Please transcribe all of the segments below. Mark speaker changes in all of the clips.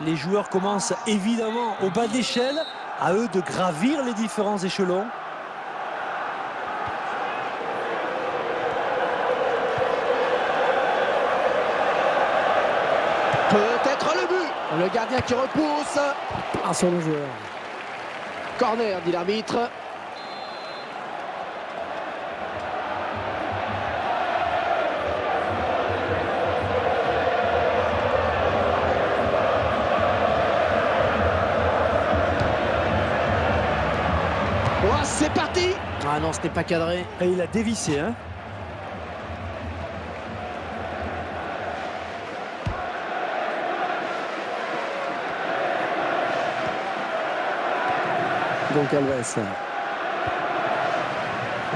Speaker 1: Les joueurs commencent évidemment au bas de l'échelle, à eux de gravir les différents échelons.
Speaker 2: Peut-être le but. Le gardien qui repousse.
Speaker 3: Un seul joueur.
Speaker 2: Corner, dit l'arbitre. Oh, c'est parti.
Speaker 3: Ah non, ce n'est pas cadré.
Speaker 1: Et il a dévissé, hein.
Speaker 3: Goncalves.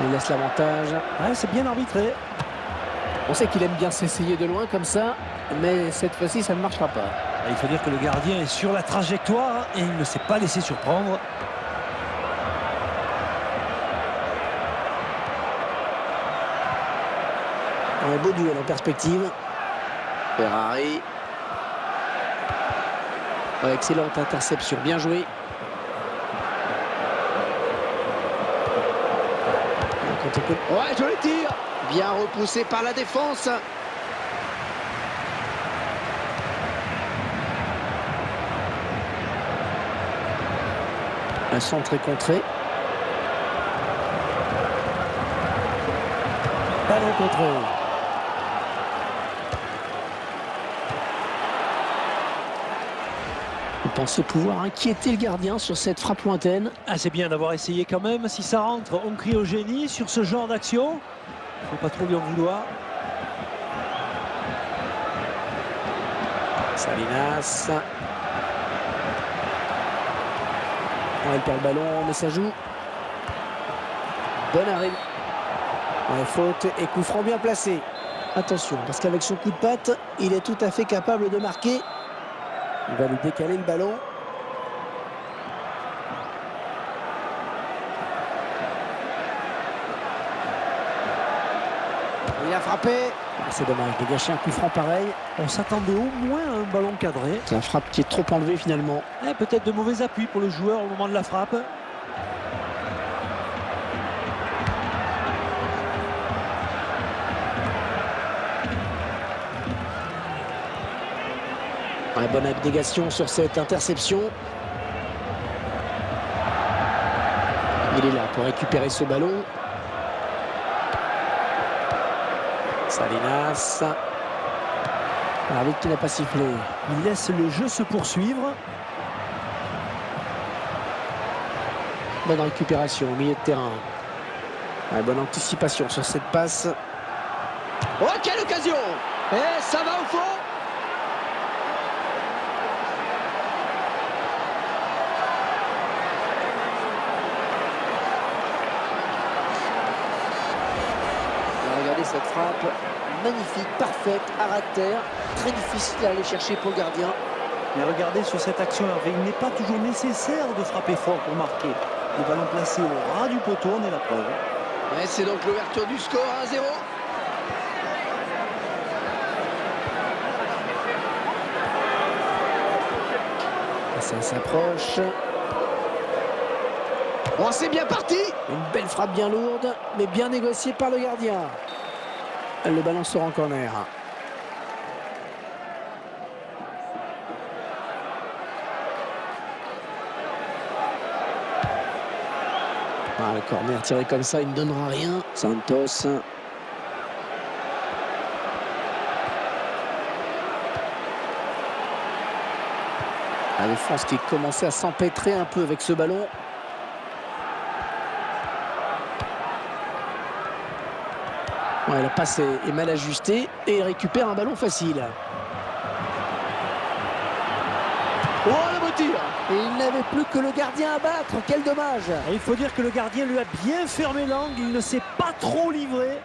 Speaker 3: Il laisse l'avantage.
Speaker 1: Ouais, c'est bien arbitré.
Speaker 3: On sait qu'il aime bien s'essayer de loin comme ça, mais cette fois-ci, ça ne marchera pas.
Speaker 1: Il faut dire que le gardien est sur la trajectoire et il ne s'est pas laissé surprendre.
Speaker 3: Un beau duel en perspective.
Speaker 2: Ferrari.
Speaker 3: Excellente interception, bien joué.
Speaker 2: Ouais, joli tir. Bien repoussé par la défense.
Speaker 3: Un centre est contré. Ballon contré. Vous pensez pouvoir inquiéter le gardien sur cette frappe lointaine?
Speaker 1: Ah, c'est bien d'avoir essayé quand même. Si ça rentre, on crie au génie sur ce genre d'action. Il ne faut pas trop lui en vouloir.
Speaker 3: Salinas. Elle perd le ballon, mais ça joue. Bon arrêt. Ouais, faute et coup franc bien placé. Attention, parce qu'avec son coup de patte, il est tout à fait capable de marquer. Il va lui décaler le ballon.
Speaker 2: Il a frappé.
Speaker 3: Ah, c'est dommage de gâcher un coup franc pareil.
Speaker 1: On s'attendait au moins à un ballon cadré.
Speaker 3: C'est un frappe qui est trop enlevé finalement.
Speaker 1: Peut-être de mauvais appuis pour le joueur au moment de la frappe.
Speaker 3: Ouais, bonne abnégation sur cette interception. Il est là pour récupérer ce ballon. Salinas. L'arbitre qui n'a pas sifflé.
Speaker 1: Il laisse le jeu se poursuivre.
Speaker 3: Bonne récupération au milieu de terrain. Ouais, bonne anticipation sur cette passe.
Speaker 2: Oh, quelle occasion. Et ça va au fond.
Speaker 3: Regardez cette frappe, magnifique, parfaite, à ras de terre, très difficile à aller chercher pour le gardien.
Speaker 1: Mais regardez sur cette action, Hervé, il n'est pas toujours nécessaire de frapper fort pour marquer. Le ballon placé au ras du poteau en est la preuve.
Speaker 2: Et c'est donc l'ouverture du score 1-0.
Speaker 3: Ça s'approche.
Speaker 2: Oh, c'est bien parti.
Speaker 3: Une belle frappe bien lourde, mais bien négociée par le gardien. Le ballon sort en corner. Ah, le corner tiré comme ça, il ne donnera rien. Santos. La défense qui commençait à s'empêtrer un peu avec ce ballon. Ouais, la passe est mal ajustée et il récupère un ballon facile.
Speaker 2: Oh, le beau tir.
Speaker 3: Et il n'avait plus que le gardien à battre. Quel dommage.
Speaker 1: Et il faut dire que le gardien lui a bien fermé l'angle. Il ne s'est pas trop livré.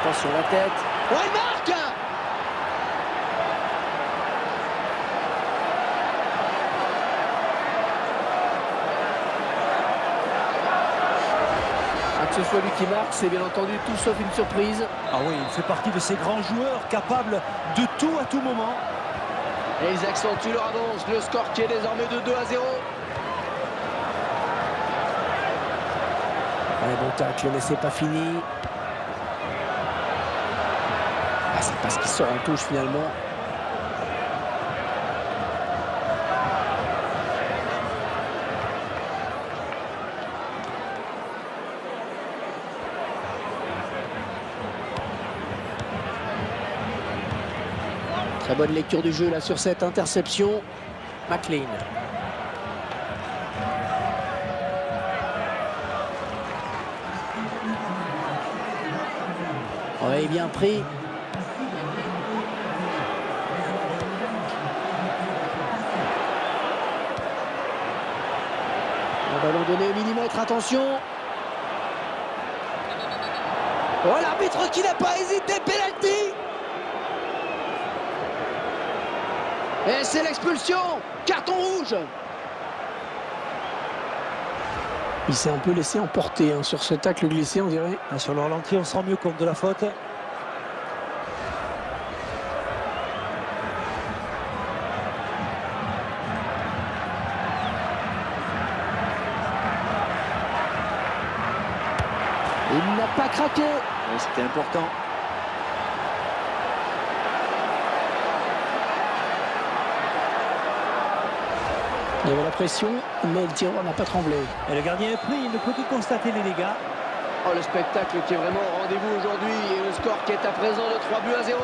Speaker 3: Attention la tête.
Speaker 2: Oh, il marque.
Speaker 3: que ce soit lui qui marque, c'est bien entendu tout sauf une surprise.
Speaker 1: Ah oui, il fait partie de ces grands joueurs capables de tout à tout moment.
Speaker 2: Et ils accentuent leur avance. Le score qui est désormais de 2-0.
Speaker 3: Ouais, bon tacle, mais c'est pas fini. Ah, c'est parce qu'il sort en touche finalement. Très bonne lecture du jeu là sur cette interception. McLean. Ouais, bien pris. Un ballon donné au millimètre, attention. Oh, l'arbitre qui n'a pas hésité, penalty. Et c'est l'expulsion, carton rouge. Il s'est un peu laissé emporter sur ce tacle glissé, on dirait.
Speaker 1: Sur le ralenti, on se rend mieux compte de la faute.
Speaker 3: Il n'a pas craqué.
Speaker 1: C'était important.
Speaker 3: Il y avait la pression, mais le tireur n'a pas tremblé.
Speaker 1: Et le gardien est pris, il ne peut que constater les dégâts.
Speaker 2: Oh, le spectacle qui est vraiment au rendez-vous aujourd'hui. Et le score qui est à présent de 3-0.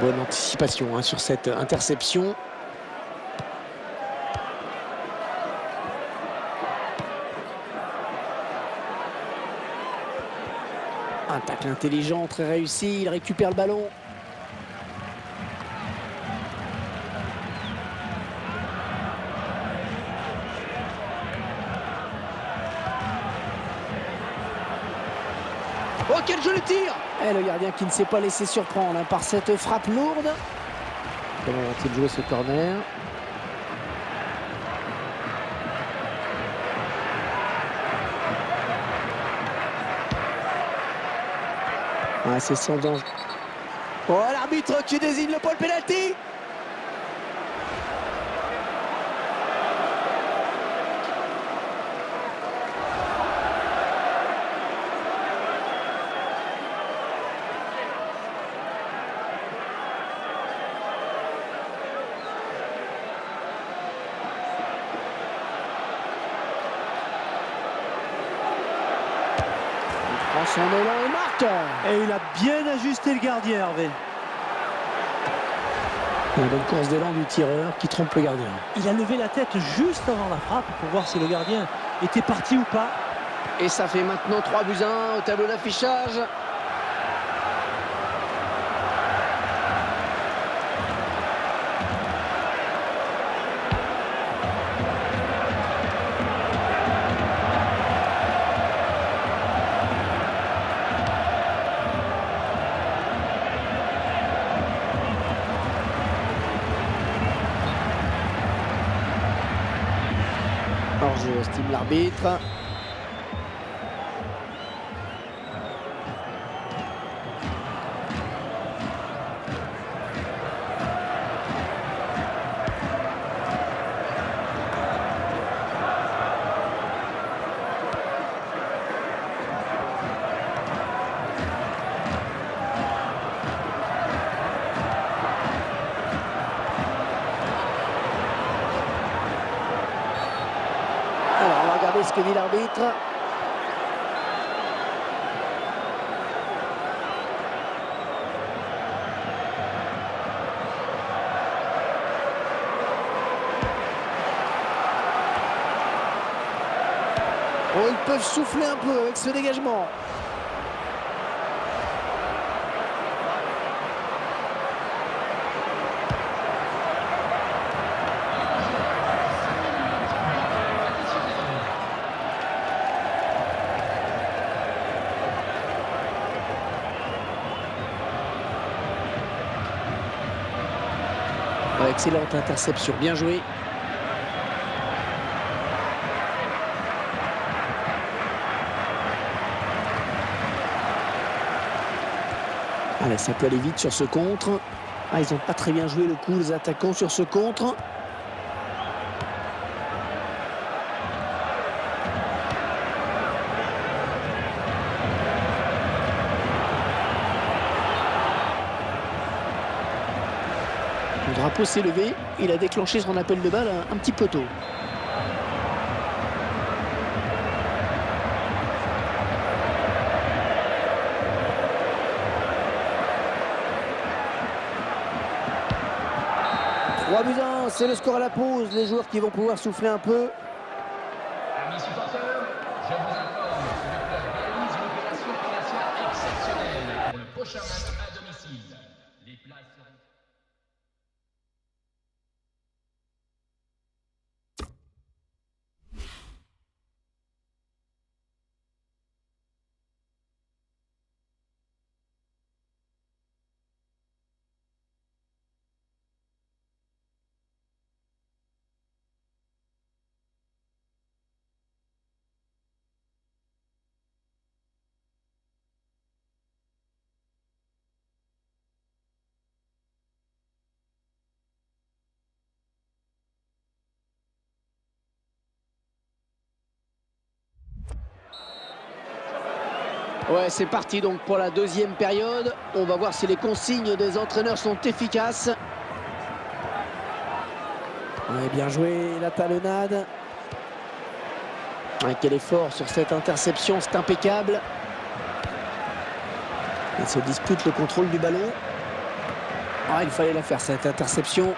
Speaker 3: Bonne anticipation sur cette interception. Un tacle intelligent, très réussi. Il récupère le ballon.
Speaker 2: Oh, quel joli tir!
Speaker 3: Et le gardien qui ne s'est pas laissé surprendre par cette frappe lourde. Comment va-t-il jouer ce corner? Ah, c'est sans danger. Oh, l'arbitre qui désigne le pôle pénalty. Il prend son élan et marque.
Speaker 1: Et il a bien ajusté le gardien, Hervé.
Speaker 3: Une bonne course d'élan du tireur qui trompe le gardien.
Speaker 1: Il a levé la tête juste avant la frappe pour voir si le gardien était parti ou pas.
Speaker 2: Et ça fait maintenant 3-1 au tableau d'affichage.
Speaker 3: Hors-jeu, estime l'arbitre. Alors, on va regarder ce que dit l'arbitre. Oh, ils peuvent souffler un peu avec ce dégagement. excellente interception, bien joué. Allez, ça peut aller vite sur ce contre. Ah, ils n'ont pas très bien joué le coup, les attaquants, sur ce contre. Le drapeau s'est levé. Il a déclenché son appel de balle un petit peu tôt. C'est le score à la pause, les joueurs qui vont pouvoir souffler un peu.
Speaker 4: Amis supporters, je vous informe que le club réalise une opération commerciale exceptionnelle pour le prochain match à domicile. Les places seront...
Speaker 3: Ouais, c'est parti donc pour la deuxième période. On va voir si les consignes des entraîneurs sont efficaces. Ouais, bien joué, la talonnade. Ouais, quel effort sur cette interception, c'est impeccable. Il se dispute le contrôle du ballon. Ah, il fallait la faire, cette interception.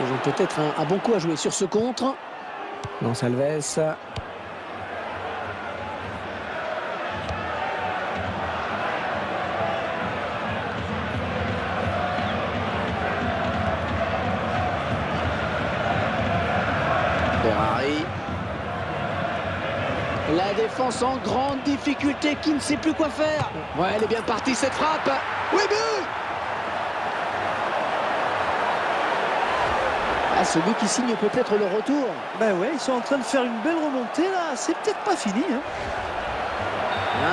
Speaker 3: Ils ont peut-être un bon coup à jouer sur ce contre. Gonçalves. Ferrari. La défense en grande difficulté, qui ne sait plus quoi faire. Ouais, elle est bien partie cette frappe. Oui, but! Ah, ce but qui signe peut-être le retour.
Speaker 1: Ben ouais, ils sont en train de faire une belle remontée là. C'est peut-être pas fini. Hein.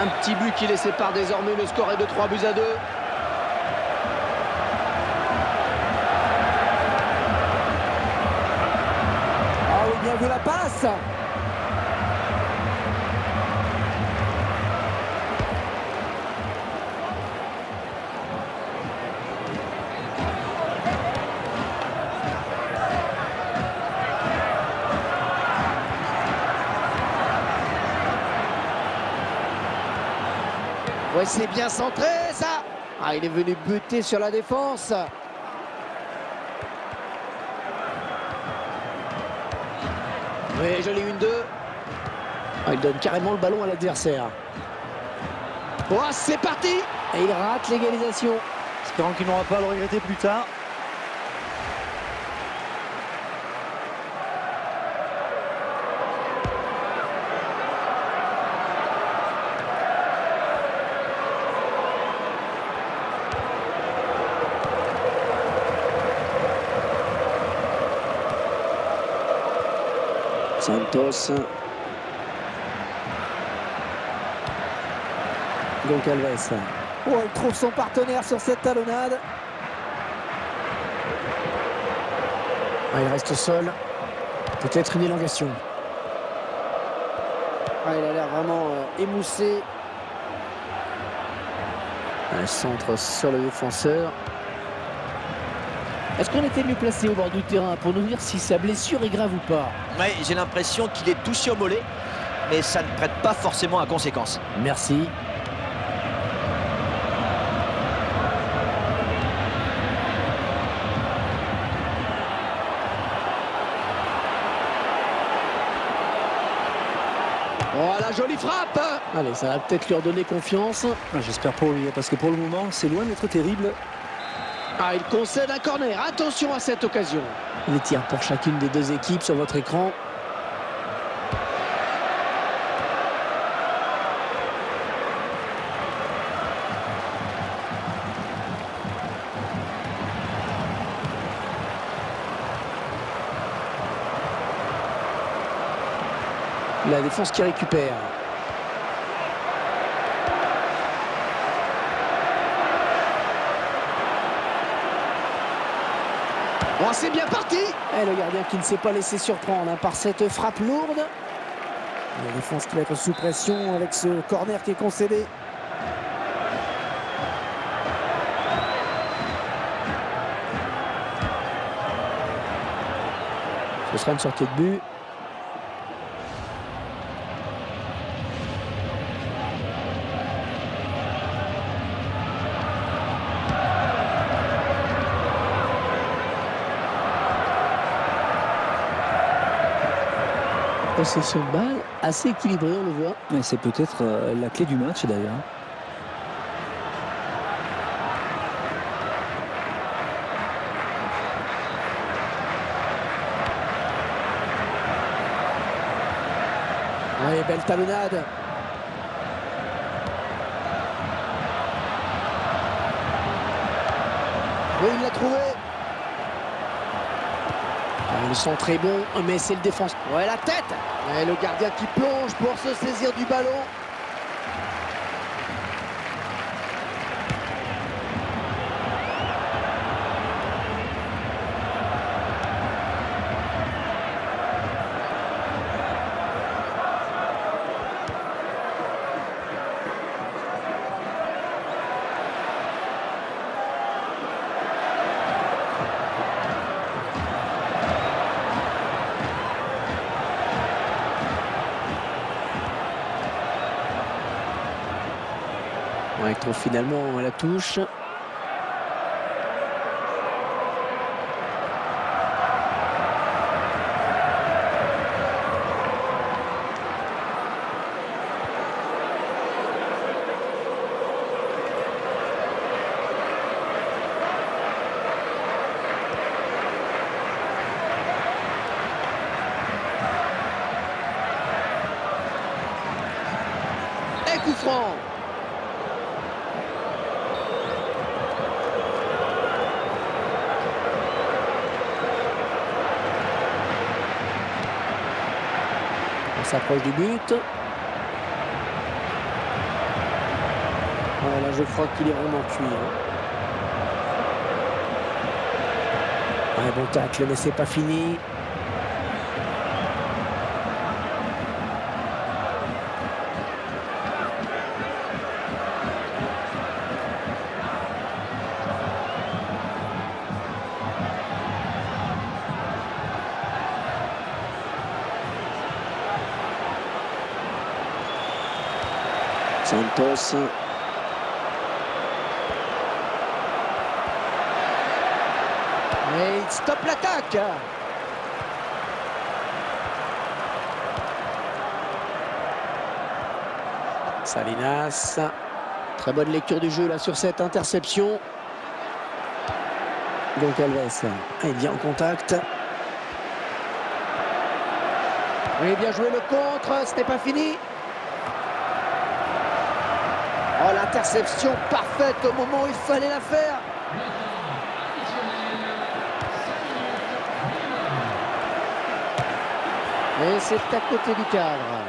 Speaker 3: Un petit but qui les sépare désormais. Le score est de 3-2. Ah oui, bien vu la passe. Ouais, c'est bien centré, ça. Ah, il est venu buter sur la défense. Oui, joli 1-2. Ah, il donne carrément le ballon à l'adversaire. Oh, c'est parti. Et il rate l'égalisation.
Speaker 1: Espérons qu'il n'aura pas à le regretter plus tard.
Speaker 3: Santos. Gonçalves. Oh, il trouve son partenaire sur cette talonnade. Ah, il reste au sol. Peut-être une élongation. Ah, il a l'air vraiment émoussé. Un centre sur le défenseur. Est-ce qu'on était mieux placé au bord du terrain pour nous dire si sa blessure est grave ou pas?
Speaker 5: Ouais, j'ai l'impression qu'il est touché au mollet, mais ça ne prête pas forcément à conséquence.
Speaker 3: Merci. Oh, la jolie frappe! Allez, ça va peut-être lui redonner confiance.
Speaker 1: J'espère pour lui, parce que pour le moment, c'est loin d'être terrible.
Speaker 3: Ah, il concède un corner. Attention à cette occasion. Les tirs pour chacune des deux équipes sur votre écran. La défense qui récupère.
Speaker 2: Oh, c'est bien parti.
Speaker 3: Et le gardien qui ne s'est pas laissé surprendre par cette frappe lourde. La défense qui va être sous pression avec ce corner qui est concédé. Ce sera une sortie de but. Possession de balle assez équilibrée, on le voit.
Speaker 1: Et c'est peut-être la clé du match d'ailleurs.
Speaker 3: Ouais, belle talonnade. Oui, il l'a trouvé. Le centre est bon, mais c'est le défense.
Speaker 2: Ouais, la tête. Et le gardien qui plonge pour se saisir du ballon.
Speaker 3: Ouais, il trouve finalement la touche.
Speaker 2: Et coup franc.
Speaker 3: On s'approche du but. Voilà, je crois qu'il est vraiment cuit. Ouais, bon tacle, mais c'est pas fini. Santos.
Speaker 2: Et il stoppe l'attaque.
Speaker 3: Salinas. Très bonne lecture du jeu là sur cette interception. Goncalves. Il vient en contact.
Speaker 2: Oui, bien joué le contre, ce n'est pas fini. Oh, l'interception parfaite au moment où il fallait la faire. Et c'est à côté du cadre.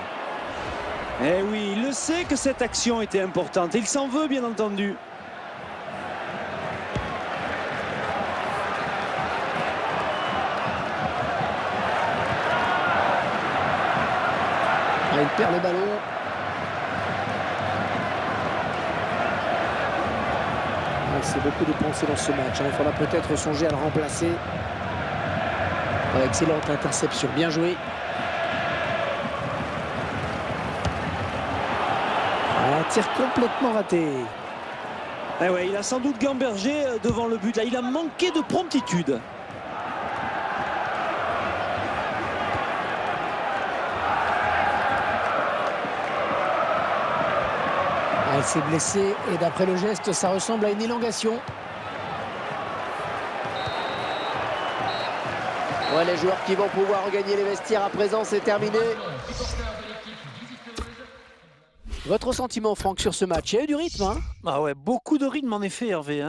Speaker 1: Eh oui, il le sait que cette action était importante. Il s'en veut, bien entendu.
Speaker 3: Il perd le ballon. C'est beaucoup dépensé dans ce match. Il faudra peut-être songer à le remplacer. Excellente interception, bien joué. Un tir complètement raté.
Speaker 1: Eh ouais, il a sans doute gambergé devant le but. Là, il a manqué de promptitude.
Speaker 3: Elle s'est blessée et d'après le geste, ça ressemble à une élongation.
Speaker 2: Ouais, les joueurs qui vont pouvoir regagner les vestiaires à présent, c'est terminé.
Speaker 3: Votre sentiment, Franck, sur ce match? Il y a eu du rythme, hein?
Speaker 1: Ah ouais, beaucoup de rythme en effet, Hervé.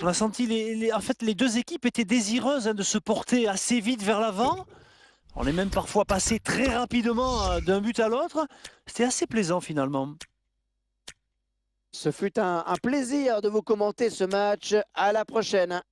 Speaker 1: On a senti en fait, les deux équipes étaient désireuses de se porter assez vite vers l'avant. On est même parfois passé très rapidement d'un but à l'autre. C'était assez plaisant finalement.
Speaker 3: Ce fut un plaisir de vous commenter ce match. À la prochaine.